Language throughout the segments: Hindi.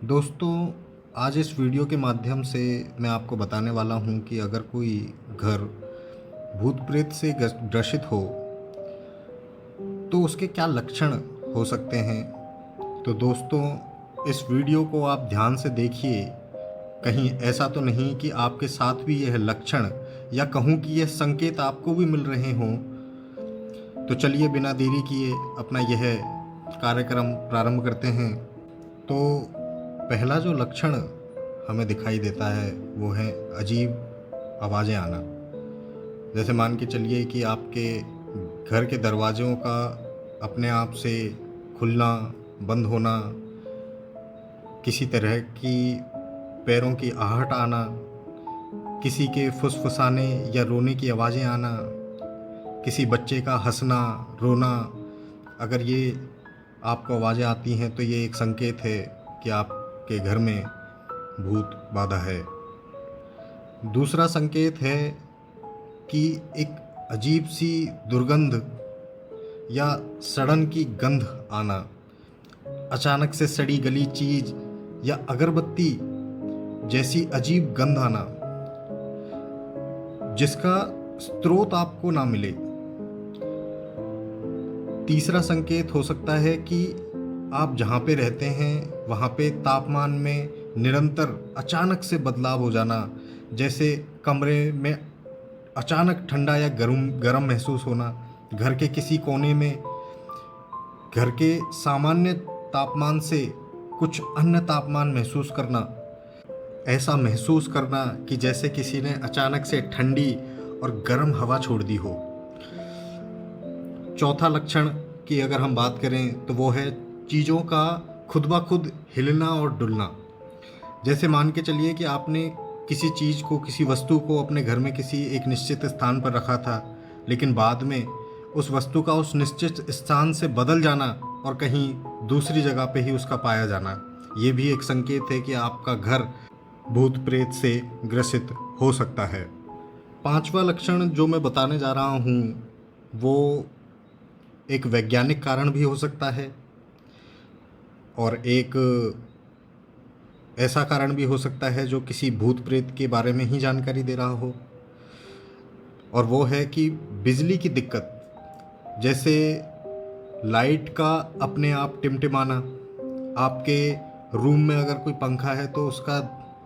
दोस्तों, आज इस वीडियो के माध्यम से मैं आपको बताने वाला हूँ कि अगर कोई घर भूत प्रेत से ग्रसित हो तो उसके क्या लक्षण हो सकते हैं। तो दोस्तों, इस वीडियो को आप ध्यान से देखिए। कहीं ऐसा तो नहीं कि आपके साथ भी यह लक्षण या कहूँ कि यह संकेत आपको भी मिल रहे हों। तो चलिए बिना देरी किए अपना यह कार्यक्रम प्रारंभ करते हैं। तो पहला जो लक्षण हमें दिखाई देता है वो है अजीब आवाज़ें आना। जैसे मान के चलिए कि आपके घर के दरवाज़ों का अपने आप से खुलना बंद होना, किसी तरह की पैरों की आहट आना, किसी के फुसफुसाने या रोने की आवाज़ें आना, किसी बच्चे का हंसना रोना। अगर ये आपको आवाज़ें आती हैं तो ये एक संकेत है कि आपके घर में भूत बाधा है। दूसरा संकेत है कि एक अजीब सी दुर्गंध या सड़न की गंध आना, अचानक से सड़ी गली चीज़ या अगरबत्ती जैसी अजीब गंध आना जिसका स्रोत आपको ना मिले। तीसरा संकेत हो सकता है कि आप जहाँ पे रहते हैं वहाँ पे तापमान में निरंतर अचानक से बदलाव हो जाना। जैसे कमरे में अचानक ठंडा या गर्म महसूस होना, घर के किसी कोने में घर के सामान्य तापमान से कुछ अन्य तापमान महसूस करना, ऐसा महसूस करना कि जैसे किसी ने अचानक से ठंडी और गर्म हवा छोड़ दी हो। चौथा लक्षण की अगर हम बात करें तो वो है चीज़ों का खुद ब खुद हिलना और डुलना। जैसे मान के चलिए कि आपने किसी चीज़ को, किसी वस्तु को अपने घर में किसी एक निश्चित स्थान पर रखा था, लेकिन बाद में उस वस्तु का उस निश्चित स्थान से बदल जाना और कहीं दूसरी जगह पे ही उसका पाया जाना, ये भी एक संकेत है कि आपका घर भूत प्रेत से ग्रसित हो सकता है। पांचवा लक्षण जो मैं बताने जा रहा हूँ वो एक वैज्ञानिक कारण भी हो सकता है और एक ऐसा कारण भी हो सकता है जो किसी भूत प्रेत के बारे में ही जानकारी दे रहा हो, और वो है कि बिजली की दिक्कत। जैसे लाइट का अपने आप टिमटिमाना, आपके रूम में अगर कोई पंखा है तो उसका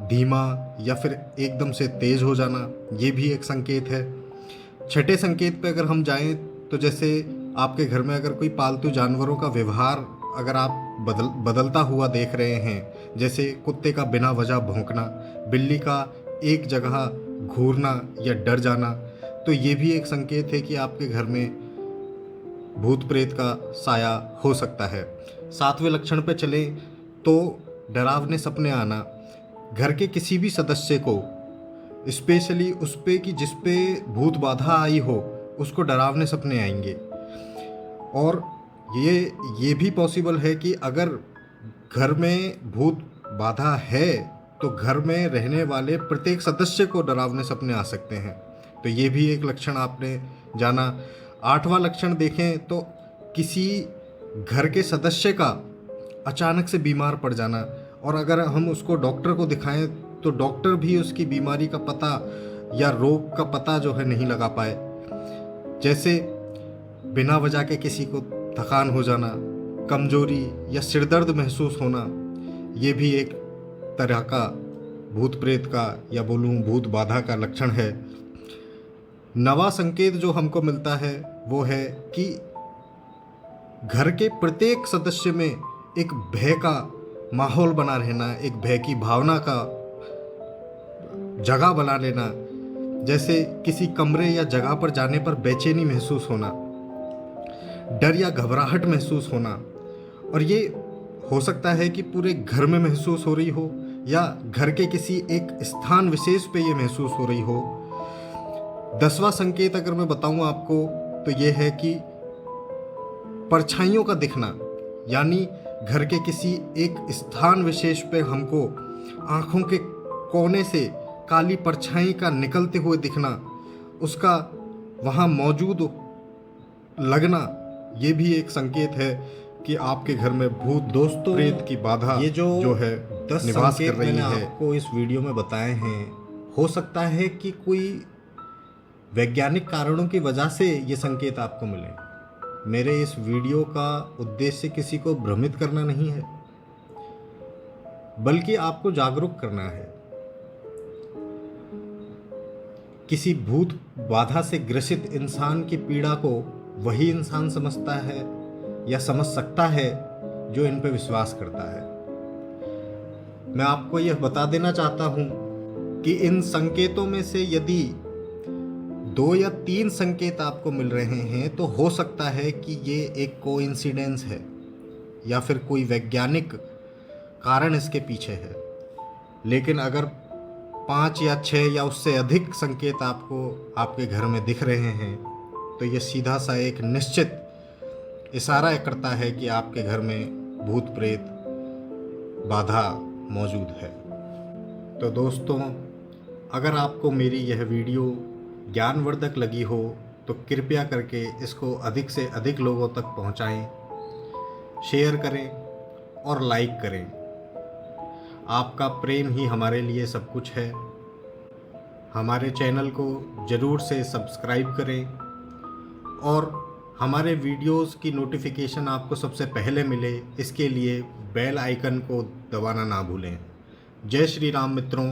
धीमा या फिर एकदम से तेज़ हो जाना, ये भी एक संकेत है। छठे संकेत पे अगर हम जाएं तो जैसे आपके घर में अगर कोई पालतू जानवरों का व्यवहार अगर आप बदलता हुआ देख रहे हैं, जैसे कुत्ते का बिना वजह भौंकना, बिल्ली का एक जगह घूरना या डर जाना, तो ये भी एक संकेत है कि आपके घर में भूत प्रेत का साया हो सकता है। सातवें लक्षण पे चले तो डरावने सपने आना। घर के किसी भी सदस्य को, स्पेशली उस पे कि जिस पे भूत बाधा आई हो, उसको डरावने सपने आएंगे। और ये भी पॉसिबल है कि अगर घर में भूत बाधा है तो घर में रहने वाले प्रत्येक सदस्य को डरावने सपने आ सकते हैं। तो ये भी एक लक्षण आपने जाना। आठवां लक्षण देखें तो किसी घर के सदस्य का अचानक से बीमार पड़ जाना, और अगर हम उसको डॉक्टर को दिखाएं तो डॉक्टर भी उसकी बीमारी का पता या रोग का पता जो है नहीं लगा पाए। जैसे बिना वजह के किसी को थकान हो जाना, कमजोरी या सिरदर्द महसूस होना, ये भी एक तरह का भूत प्रेत का या बोलूँ भूत बाधा का लक्षण है। नवा संकेत जो हमको मिलता है वो है कि घर के प्रत्येक सदस्य में एक भय का माहौल बना रहना, एक भय की भावना का जगह बना लेना। जैसे किसी कमरे या जगह पर जाने पर बेचैनी महसूस होना, डर या घबराहट महसूस होना, और ये हो सकता है कि पूरे घर में महसूस हो रही हो या घर के किसी एक स्थान विशेष पे ये महसूस हो रही हो। 10वां संकेत अगर मैं बताऊं आपको तो ये है कि परछाइयों का दिखना, यानी घर के किसी एक स्थान विशेष पे हमको आँखों के कोने से काली परछाई का निकलते हुए दिखना, उसका वहाँ मौजूद लगना, ये भी एक संकेत है कि आपके घर में भूत प्रेत की बाधा ये जो है 10 निवास कर संकेत रही मैंने है। आपको इस वीडियो में बताए हैं। हो सकता है कि कोई वैज्ञानिक कारणों की वजह से ये संकेत आपको मिले। मेरे इस वीडियो का उद्देश्य किसी को भ्रमित करना नहीं है, बल्कि आपको जागरूक करना है। किसी भूत बाधा से ग्रसित इंसान की पीड़ा को वही इंसान समझता है या समझ सकता है जो इन पर विश्वास करता है। मैं आपको यह बता देना चाहता हूं कि इन संकेतों में से यदि 2 या 3 संकेत आपको मिल रहे हैं तो हो सकता है कि ये एक कोइंसिडेंस है या फिर कोई वैज्ञानिक कारण इसके पीछे है। लेकिन अगर 5 या 6 या उससे अधिक संकेत आपको आपके घर में दिख रहे हैं तो ये सीधा सा एक निश्चित इशारा करता है कि आपके घर में भूत प्रेत बाधा मौजूद है। तो दोस्तों, अगर आपको मेरी यह वीडियो ज्ञानवर्धक लगी हो तो कृपया करके इसको अधिक से अधिक लोगों तक पहुंचाएं, शेयर करें और लाइक करें। आपका प्रेम ही हमारे लिए सब कुछ है। हमारे चैनल को ज़रूर से सब्सक्राइब करें और हमारे वीडियोस की नोटिफिकेशन आपको सबसे पहले मिले, इसके लिए बेल आइकन को दबाना ना भूलें। जय श्री राम मित्रों।